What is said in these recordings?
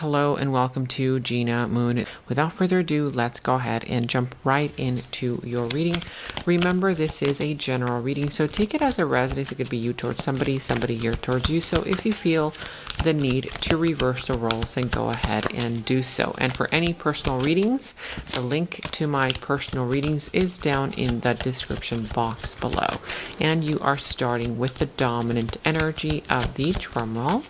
Hello and welcome to Gena Moon. Without further ado, let's go ahead and jump right into your reading. Remember, this is a general reading, so take it as a resonance. It could be you towards somebody, somebody here towards you. So if you feel the need to reverse the roles, then go ahead and do so. And for any personal readings, the link to my personal readings is down in the description box below. And you are starting with the dominant energy of the drum roll.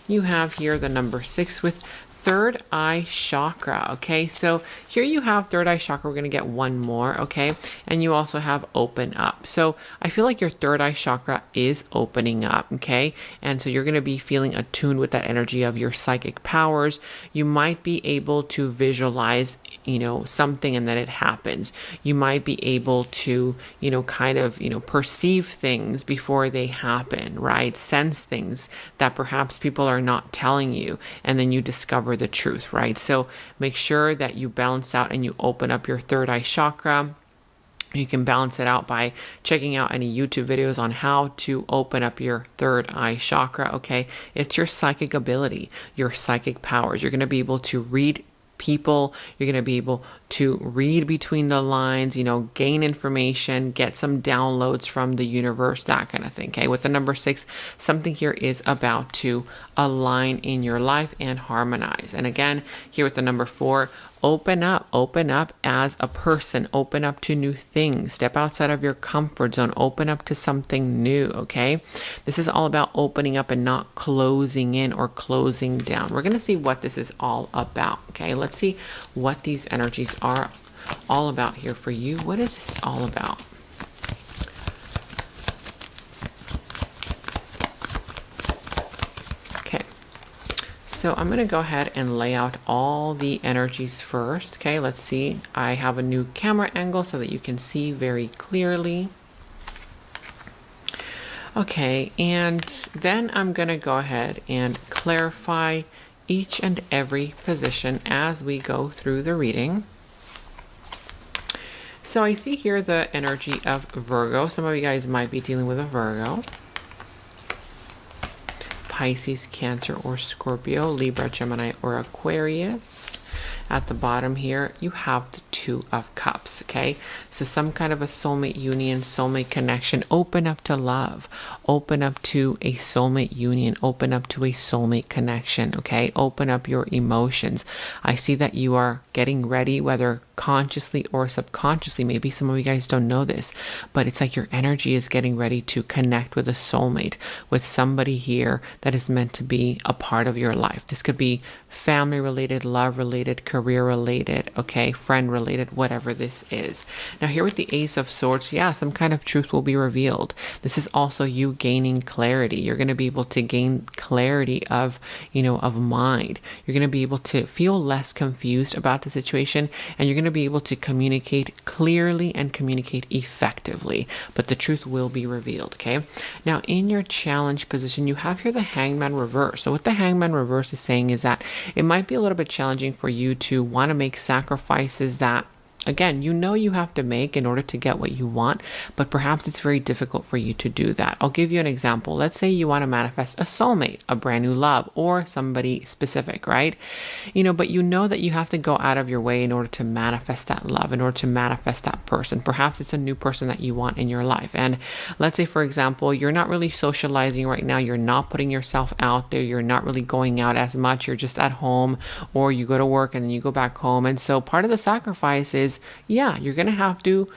You have here the number 6 with third eye chakra. Okay, so here you have third eye chakra. We're going to get one more. Okay, and you also have open up. So I feel like your third eye chakra is opening up. Okay, and so you're going to be feeling attuned with that energy of your psychic powers. You might be able to visualize, something, and then it happens. You might be able to, perceive things before they happen, right? Sense things that perhaps people are not telling you, and then you discover the truth, right? So make sure that you balance out and you open up your third eye chakra. You can balance it out by checking out any YouTube videos on how to open up your third eye chakra, okay? It's your psychic ability, your psychic powers. You're going to be able to read people. You're going to be able to read between the lines, gain information, get some downloads from the universe, that kind of thing. Okay. With the number 6, something here is about to align in your life and harmonize. And again, here with the number 4, open up as a person, open up to new things, step outside of your comfort zone, open up to something new. Okay. This is all about opening up and not closing in or closing down. We're going to see what this is all about. Okay. Let's see what these energies are all about here for you. What is this all about? Okay. So I'm going to go ahead and lay out all the energies first. Okay, let's see. I have a new camera angle so that you can see very clearly. Okay, and then I'm going to go ahead and clarify each and every position as we go through the reading. So I see here the energy of Virgo. Some of you guys might be dealing with a Virgo. Pisces, Cancer, or Scorpio, Libra, Gemini, or Aquarius. At the bottom here, you have the 2 of Cups, okay? So some kind of a soulmate union, soulmate connection. Open up to love. Open up to a soulmate union. Open up to a soulmate connection, okay? Open up your emotions. I see that you are getting ready, whether consciously or subconsciously. Maybe some of you guys don't know this, but it's like your energy is getting ready to connect with a soulmate, with somebody here that is meant to be a part of your life. This could be family related, love related, career related, okay, friend related, whatever this is. Now here with the Ace of Swords, yeah, some kind of truth will be revealed. This is also you gaining clarity. You're going to be able to gain clarity of, of mind. You're going to be able to feel less confused about the situation, and you're going to be able to communicate clearly and communicate effectively, but the truth will be revealed, okay? Now in your challenge position, you have here the Hangman reverse. So what the Hangman reverse is saying is that it might be a little bit challenging for you to want to make sacrifices that, again, you have to make in order to get what you want, but perhaps it's very difficult for you to do that. I'll give you an example. Let's say you want to manifest a soulmate, a brand new love, or somebody specific, right? But that you have to go out of your way in order to manifest that love, in order to manifest that person. Perhaps it's a new person that you want in your life. And let's say, for example, you're not really socializing right now. You're not putting yourself out there. You're not really going out as much. You're just at home, or you go to work and then you go back home. And so part of the sacrifice is, yeah, you're going to have to,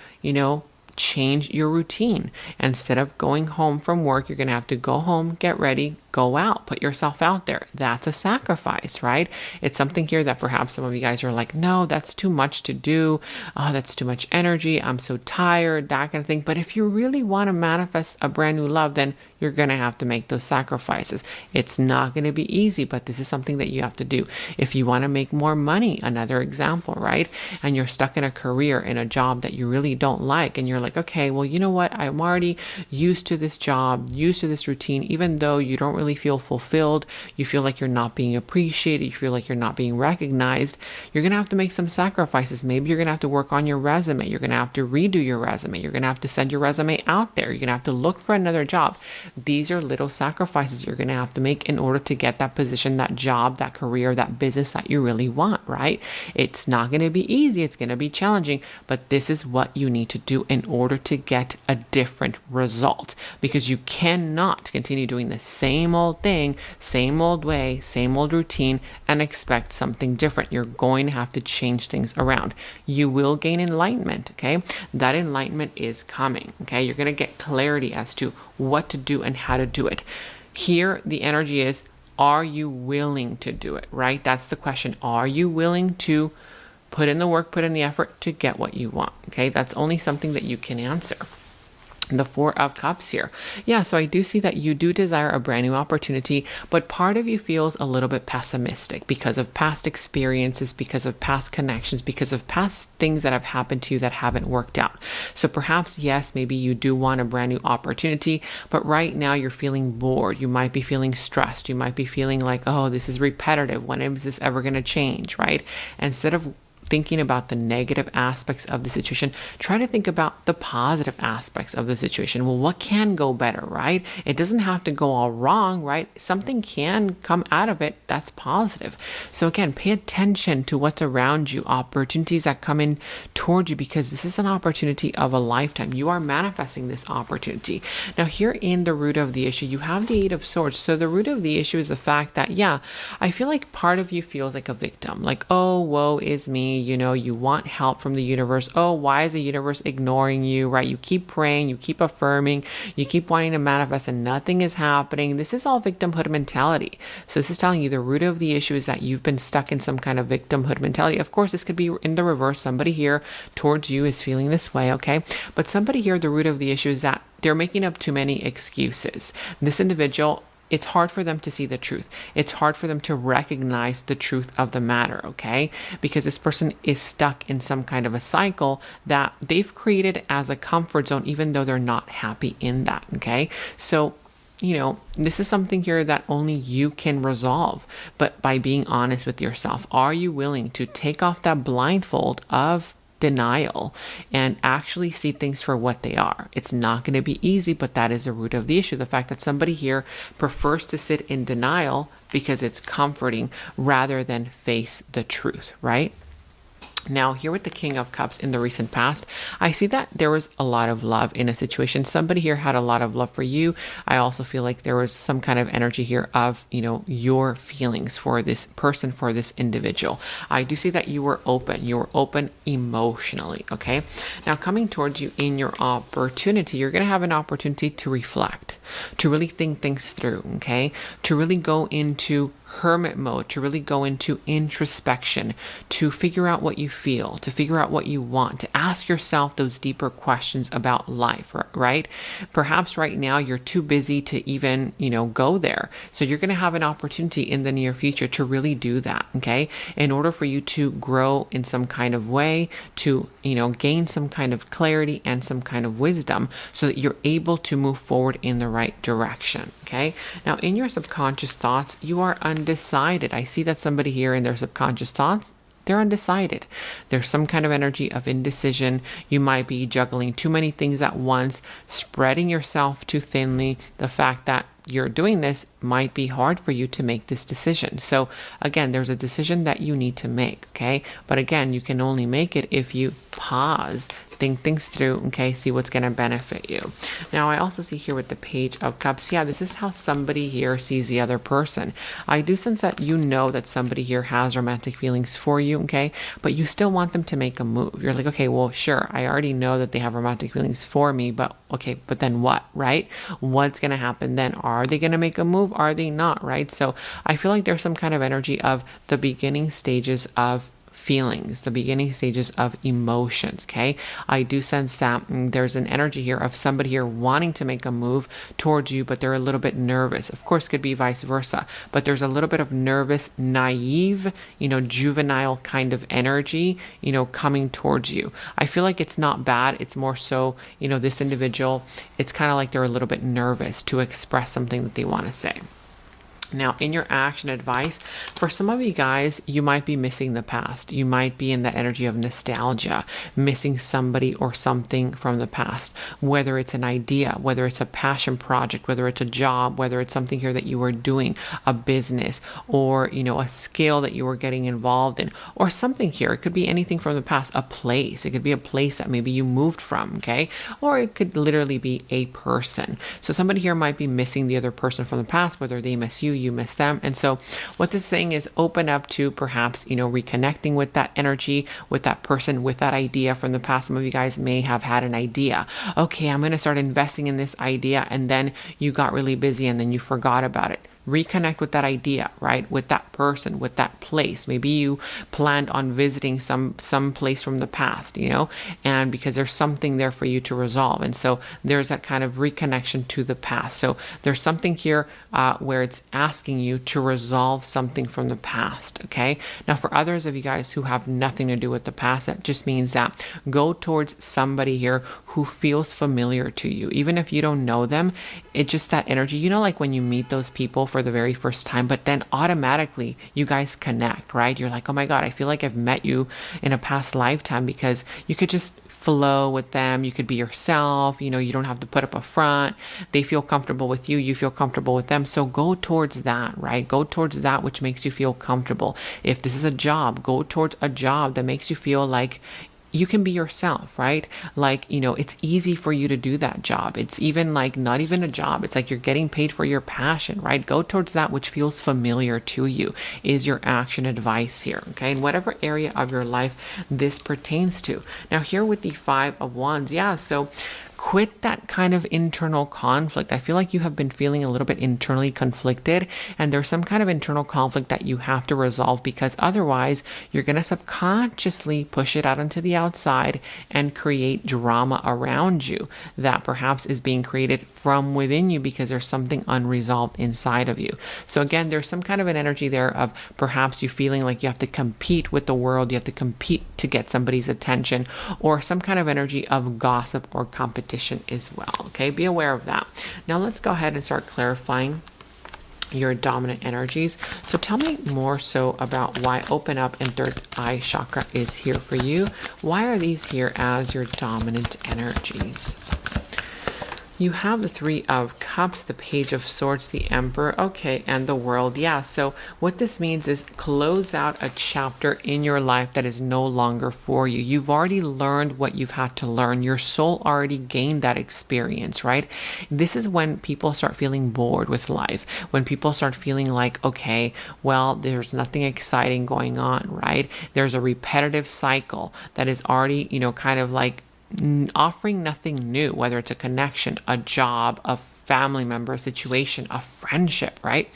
change your routine. Instead of going home from work, you're going to have to go home, get ready, go out, put yourself out there. That's a sacrifice, right? It's something here that perhaps some of you guys are like, no, that's too much to do. Oh, that's too much energy. I'm so tired, that kind of thing. But if you really want to manifest a brand new love, then you're going to have to make those sacrifices. It's not going to be easy, but this is something that you have to do. If you want to make more money, another example, right? And you're stuck in a career, in a job that you really don't like, and you're like, okay, well, you know what? I'm already used to this job, used to this routine, even though you don't really feel fulfilled, you feel like you're not being appreciated, you feel like you're not being recognized, you're going to have to make some sacrifices. Maybe you're going to have to work on your resume. You're going to have to redo your resume. You're going to have to send your resume out there. You're going to have to look for another job. These are little sacrifices you're going to have to make in order to get that position, that job, that career, that business that you really want, right? It's not going to be easy. It's going to be challenging, but this is what you need to do in order to get a different result, because you cannot continue doing the same old thing, same old way, same old routine and expect something different. You're going to have to change things around. You will gain enlightenment, okay? That enlightenment is coming, okay? You're going to get clarity as to what to do and how to do it. Here, the energy is, are you willing to do it, right? That's the question. Are you willing to put in the work, put in the effort to get what you want, okay? That's only something that you can answer. The Four of Cups here. Yeah, so I do see that you do desire a brand new opportunity, but part of you feels a little bit pessimistic because of past experiences, because of past connections, because of past things that have happened to you that haven't worked out. So perhaps, yes, maybe you do want a brand new opportunity, but right now you're feeling bored. You might be feeling stressed. You might be feeling like, oh, this is repetitive. When is this ever going to change, right? Instead of thinking about the negative aspects of the situation, try to think about the positive aspects of the situation. Well, what can go better, right? It doesn't have to go all wrong, right? Something can come out of it that's positive. So again, pay attention to what's around you, opportunities that come in towards you, because this is an opportunity of a lifetime. You are manifesting this opportunity. Now here in the root of the issue, you have the Eight of Swords. So the root of the issue is the fact that, yeah, I feel like part of you feels like a victim, like, oh, woe is me. You know, you want help from the universe. Oh, why is the universe ignoring you, right? You keep praying, you keep affirming, you keep wanting to manifest and nothing is happening. This is all victimhood mentality. So this is telling you the root of the issue is that you've been stuck in some kind of victimhood mentality. Of course, this could be in the reverse. Somebody here towards you is feeling this way, okay? But somebody here, the root of the issue is that they're making up too many excuses. This individual, it's hard for them to see the truth. It's hard for them to recognize the truth of the matter, okay? Because this person is stuck in some kind of a cycle that they've created as a comfort zone, even though they're not happy in that, okay? So, you know, this is something here that only you can resolve, but by being honest with yourself. Are you willing to take off that blindfold of denial and actually see things for what they are? It's not going to be easy, but that is the root of the issue. The fact that somebody here prefers to sit in denial because it's comforting rather than face the truth, right? Now, here with the King of Cups in the recent past, I see that there was a lot of love in a situation. Somebody here had a lot of love for you. I also feel like there was some kind of energy here of, you know, your feelings for this person, for this individual. I do see that you were open. You were open emotionally, okay? Now, coming towards you in your opportunity, you're going to have an opportunity to reflect, to really think things through, okay? To really go into hermit mode, to really go into introspection, to figure out what you feel, to figure out what you want, to ask yourself those deeper questions about life, right? Perhaps right now you're too busy to even, you know, go there. So you're going to have an opportunity in the near future to really do that, okay? In order for you to grow in some kind of way, to, you know, gain some kind of clarity and some kind of wisdom so that you're able to move forward in the right direction, okay? Now, in your subconscious thoughts, you are undecided. I see that somebody here in their subconscious thoughts, they're undecided. There's some kind of energy of indecision. You might be juggling too many things at once, spreading yourself too thinly. The fact that you're doing this might be hard for you to make this decision. So again, there's a decision that you need to make, okay? But again, you can only make it if you pause, think things through, okay? See what's going to benefit you. Now, I also see here with the Page of Cups, yeah, this is how somebody here sees the other person. I do sense that you know that somebody here has romantic feelings for you, okay? But you still want them to make a move. You're like, okay, well, sure, I already know that they have romantic feelings for me, but okay, but then what, right? What's going to happen then? Are they going to make a move? Are they not, right? So I feel like there's some kind of energy of the beginning stages of feelings, the beginning stages of emotions, okay? I do sense that there's an energy here of somebody here wanting to make a move towards you, but they're a little bit nervous. Of course, could be vice versa, but there's a little bit of nervous, naive, you know, juvenile kind of energy, you know, coming towards you. I feel like it's not bad. It's more so, you know, this individual, it's kind of like they're a little bit nervous to express something that they want to say. Now, in your action advice, for some of you guys, you might be missing the past. You might be in the energy of nostalgia, missing somebody or something from the past, whether it's an idea, whether it's a passion project, whether it's a job, whether it's something here that you were doing, a business, or, a skill that you were getting involved in, or something here. It could be anything from the past, a place. It could be a place that maybe you moved from, okay? Or it could literally be a person. So somebody here might be missing the other person from the past, whether they miss you, you miss them. And so what this is saying is open up to perhaps, reconnecting with that energy, with that person, with that idea from the past. Some of you guys may have had an idea. Okay, I'm going to start investing in this idea. And then you got really busy and then you forgot about it. Reconnect with that idea, right? With that person, with that place. Maybe you planned on visiting some place from the past, and because there's something there for you to resolve. And so there's that kind of reconnection to the past. So there's something here where it's asking you to resolve something from the past, okay? Now, for others of you guys who have nothing to do with the past, that just means that go towards somebody here who feels familiar to you. Even if you don't know them, it's just that energy, like when you meet those people for the very first time, but then automatically you guys connect, right? You're like, oh my God, I feel like I've met you in a past lifetime, because you could just flow with them. You could be yourself, you don't have to put up a front. They feel comfortable with you. You feel comfortable with them. So go towards that, right? Go towards that which makes you feel comfortable. If this is a job, go towards a job that makes you feel like you can be yourself, right? Like, it's easy for you to do that job. It's even like not even a job. It's like you're getting paid for your passion, right? Go towards that which feels familiar to you is your action advice here, okay? In whatever area of your life this pertains to. Now here with the 5 of Wands, so quit that kind of internal conflict. I feel like you have been feeling a little bit internally conflicted, and there's some kind of internal conflict that you have to resolve, because otherwise you're going to subconsciously push it out into the outside and create drama around you that perhaps is being created from within you because there's something unresolved inside of you. So again, there's some kind of an energy there of perhaps you feeling like you have to compete with the world, you have to compete to get somebody's attention, or some kind of energy of gossip or competition as well. Okay, be aware of that. Now let's go ahead and start clarifying your dominant energies. So tell me more so about why open up and third eye chakra is here for you. Why are these here as your dominant energies? You have the 3 of Cups, the Page of Swords, the Emperor, okay, and the World. So what this means is close out a chapter in your life that is no longer for you. You've already learned what you've had to learn. Your soul already gained that experience, right? This is when people start feeling bored with life, when people start feeling like, okay, well, there's nothing exciting going on, right? There's a repetitive cycle that is already, kind of like offering nothing new, whether it's a connection, a job, a family member, a situation, a friendship, right?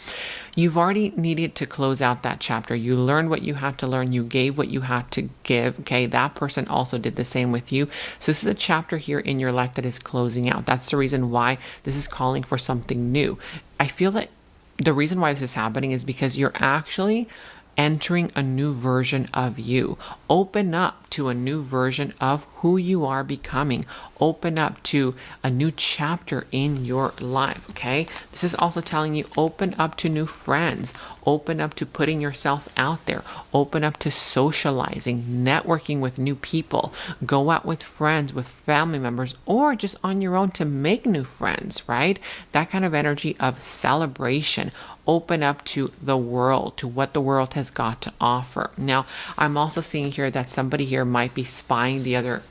You've already needed to close out that chapter. You learned what you had to learn. You gave what you had to give. Okay, that person also did the same with you. So this is a chapter here in your life that is closing out. That's the reason why this is calling for something new. I feel that the reason why this is happening is because you're actually entering a new version of you. Open up to a new version of who you are becoming. Open up to a new chapter in your life, okay? This is also telling you open up to new friends. Open up to putting yourself out there. Open up to socializing, networking with new people. Go out with friends, with family members, or just on your own to make new friends, right? That kind of energy of celebration. Open up to the world, to what the world has got to offer. Now, I'm also seeing here that somebody here might be spying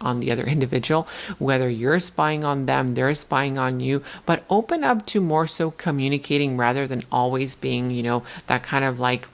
on the other individual, whether you're spying on them, they're spying on you, but open up to more so communicating rather than always being, that kind of like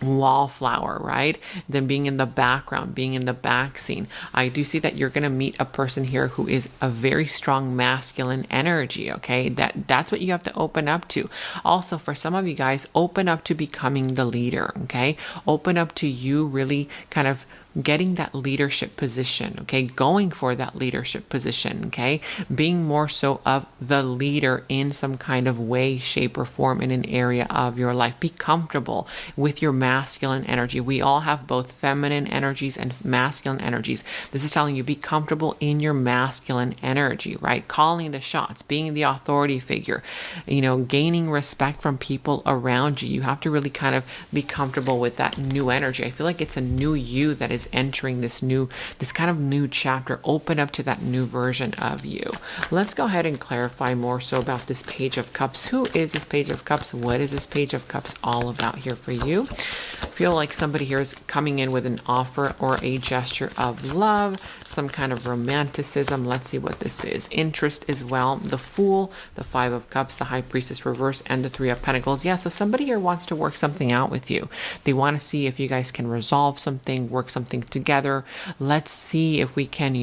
wallflower, right? Than being in the background, being in the back scene. I do see that you're going to meet a person here who is a very strong masculine energy, okay? That's what you have to open up to. Also, for some of you guys, open up to becoming the leader, okay? Open up to you really kind of getting that leadership position, okay? Going for that leadership position, okay? Being more so of the leader in some kind of way, shape, or form in an area of your life. Be comfortable with your masculine energy. We all have both feminine energies and masculine energies. This is telling you be comfortable in your masculine energy, right? Calling the shots, being the authority figure, gaining respect from people around you. You have to really kind of be comfortable with that new energy. I feel like it's a new you that is entering this kind of new chapter. Open up to that new version of you. Let's go ahead and clarify more so about this Page of Cups. Who is this Page of Cups? What is this Page of Cups all about here for you? I feel like somebody here is coming in with an offer or a gesture of love, some kind of romanticism. Let's see what this is. Interest as well. The Fool, the Five of Cups, the High Priestess reverse, and the Three of Pentacles. Yeah, so somebody here wants to work something out with you. They want to see if you guys can resolve something, work something together. Let's see if we can,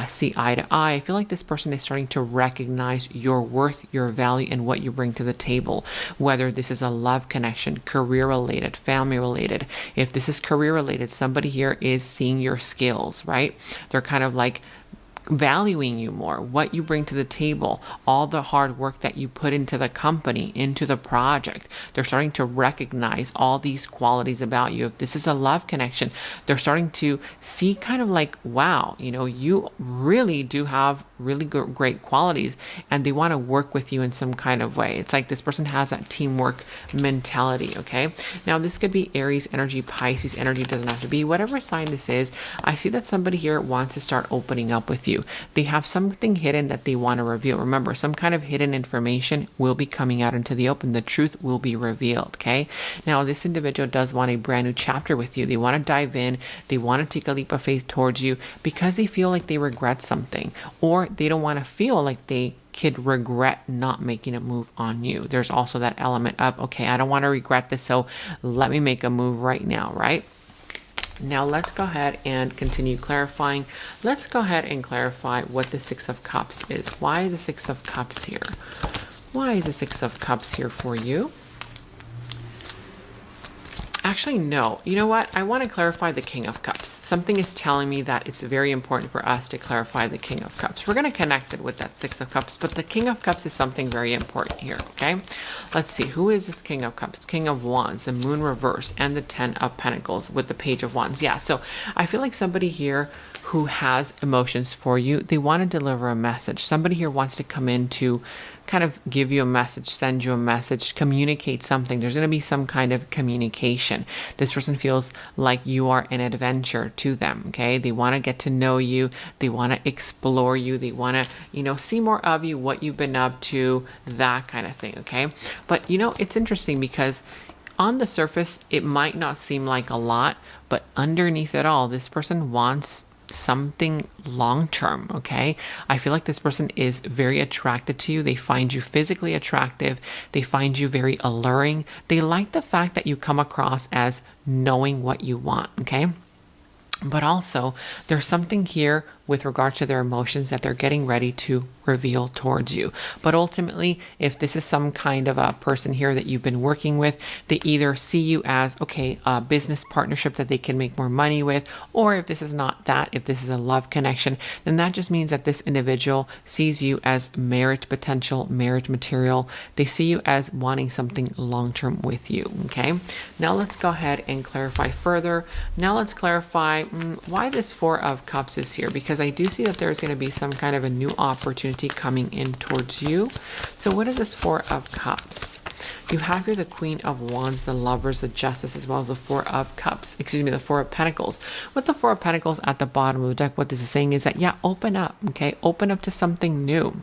see eye to eye. I feel like this person is starting to recognize your worth, your value, and what you bring to the table. Whether this is a love connection, career related, family related. If this is career related, somebody here is seeing your skills, right? They're kind of like valuing you more, what you bring to the table, all the hard work that you put into the company, into the project. They're starting to recognize all these qualities about you. If this is a love connection, they're starting to see kind of like, wow, you really do have really great qualities, and they want to work with you in some kind of way. It's like this person has that teamwork mentality, okay? Now, this could be Aries energy, Pisces energy, doesn't have to be. Whatever sign this is, I see that somebody here wants to start opening up with you. They have something hidden that they want to reveal. Remember, some kind of hidden information will be coming out into the open. The truth will be revealed, okay? Now, this individual does want a brand new chapter with you. They want to dive in. They want to take a leap of faith towards you because they feel like they regret something, or they don't want to feel like they could regret not making a move on you. There's also that element of, okay, I don't want to regret this, so let me make a move right now, right? Now let's go ahead and continue clarifying. Let's go ahead and clarify what the Six of Cups is. Why is the Six of Cups here? Why is the Six of Cups here for you? Actually, no. You know what? I want to clarify the King of Cups. Something is telling me that it's very important for us to clarify the King of Cups. We're going to connect it with that Six of Cups, but the King of Cups is something very important here, okay? Let's see. Who is this King of Cups? King of Wands, the Moon reverse, and the Ten of Pentacles with the Page of Wands. Yeah, so I feel like somebody here who has emotions for you, they want to deliver a message. Somebody here wants to come in to kind of give you a message, send you a message, communicate something. There's going to be some kind of communication. This person feels like you are an adventure to them, okay? They want to get to know you. They want to explore you. They want to, see more of you, what you've been up to, that kind of thing, okay? But, it's interesting because on the surface, it might not seem like a lot, but underneath it all, this person wants something long-term, okay? I feel like this person is very attracted to you. They find you physically attractive. They find you very alluring. They like the fact that you come across as knowing what you want, okay? But also, there's something here with regard to their emotions that they're getting ready to reveal towards you. But ultimately, if this is some kind of a person here that you've been working with, they either see you as, okay, a business partnership that they can make more money with, or if this is not that, if this is a love connection, then that just means that this individual sees you as marriage potential, marriage material. They see you as wanting something long-term with you, okay? Now let's go ahead and clarify further. Now let's clarify why this Four of Cups is here, because I do see that there's going to be some kind of a new opportunity coming in towards you. So what is this Four of Cups? You have here the Queen of Wands, the Lovers, the Justice, as well as the Four of Cups, the Four of Pentacles. With the Four of Pentacles at the bottom of the deck, what this is saying is that, yeah, open up, okay? Open up to something new.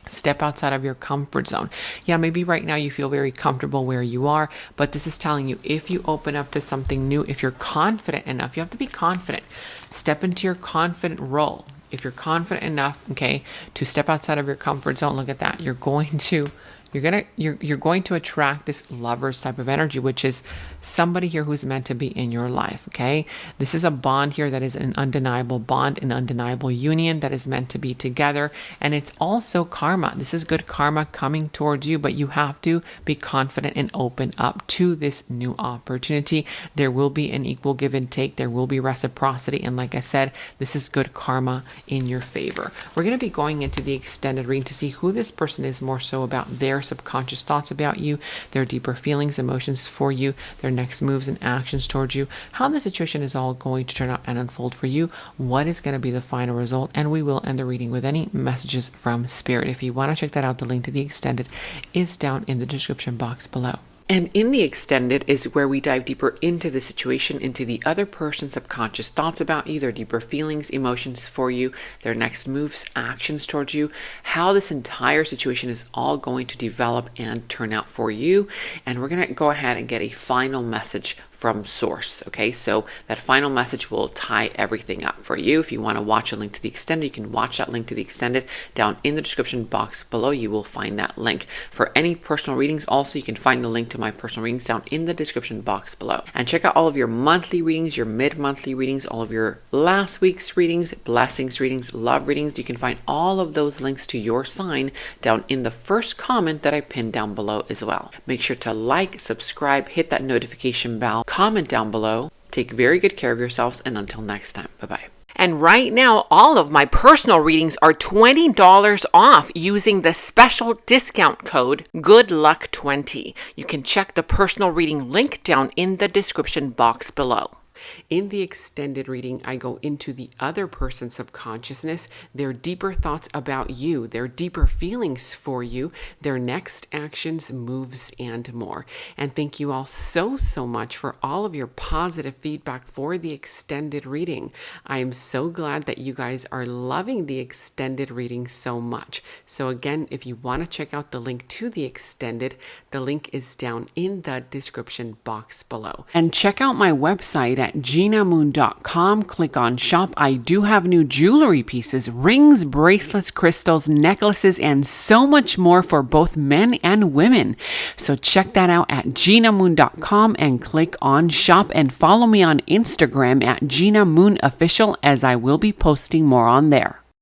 Step outside of your comfort zone. Yeah, maybe right now you feel very comfortable where you are, but this is telling you if you open up to something new, if you're confident enough, you have to be confident. Step into your confident role. If you're confident enough, okay, to step outside of your comfort zone, look at that. You're going to you're going to attract this lovers type of energy, which is somebody here who's meant to be in your life. Okay. This is a bond here that is an undeniable bond, an undeniable union that is meant to be together. And it's also karma. This is good karma coming towards you, but you have to be confident and open up to this new opportunity. There will be an equal give and take. There will be reciprocity. And like I said, this is good karma in your favor. We're going to be going into the extended reading to see who this person is, more so about their subconscious thoughts about you, their deeper feelings, emotions for you, their next moves and actions towards you, how the situation is all going to turn out and unfold for you, what is going to be the final result, and we will end the reading with any messages from Spirit. If you want to check that out, the link to the extended is down in the description box below. And in the extended is where we dive deeper into the situation, into the other person's subconscious thoughts about you, their deeper feelings, emotions for you, their next moves, actions towards you, how this entire situation is all going to develop and turn out for you. And we're going to go ahead and get a final message from source. Okay, so that final message will tie everything up for you. If you want to watch a link to the extended, you can watch that link to the extended down in the description box below. You will find that link. For any personal readings, also, you can find the link to my personal readings down in the description box below. And check out all of your monthly readings, your mid-monthly readings, all of your last week's readings, blessings readings, love readings. You can find all of those links to your sign down in the first comment that I pinned down below as well. Make sure to like, subscribe, hit that notification bell, comment down below. Take very good care of yourselves, and until next time, bye-bye. And right now, all of my personal readings are $20 off using the special discount code GOODLUCK20. You can check the personal reading link down in the description box below. In the extended reading, I go into the other person's subconsciousness, their deeper thoughts about you, their deeper feelings for you, their next actions, moves, and more. And thank you all so much for all of your positive feedback for the extended reading. I am so glad that you guys are loving the extended reading so much. So again, if you want to check out the link to the extended, the link is down in the description box below. And check out my website at genamoon.com. Click on shop. I do have new jewelry pieces, rings, bracelets, crystals, necklaces, and so much more for both men and women. So check that out at genamoon.com and click on shop, and follow me on Instagram at Gena Moon Official, as I will be posting more on there.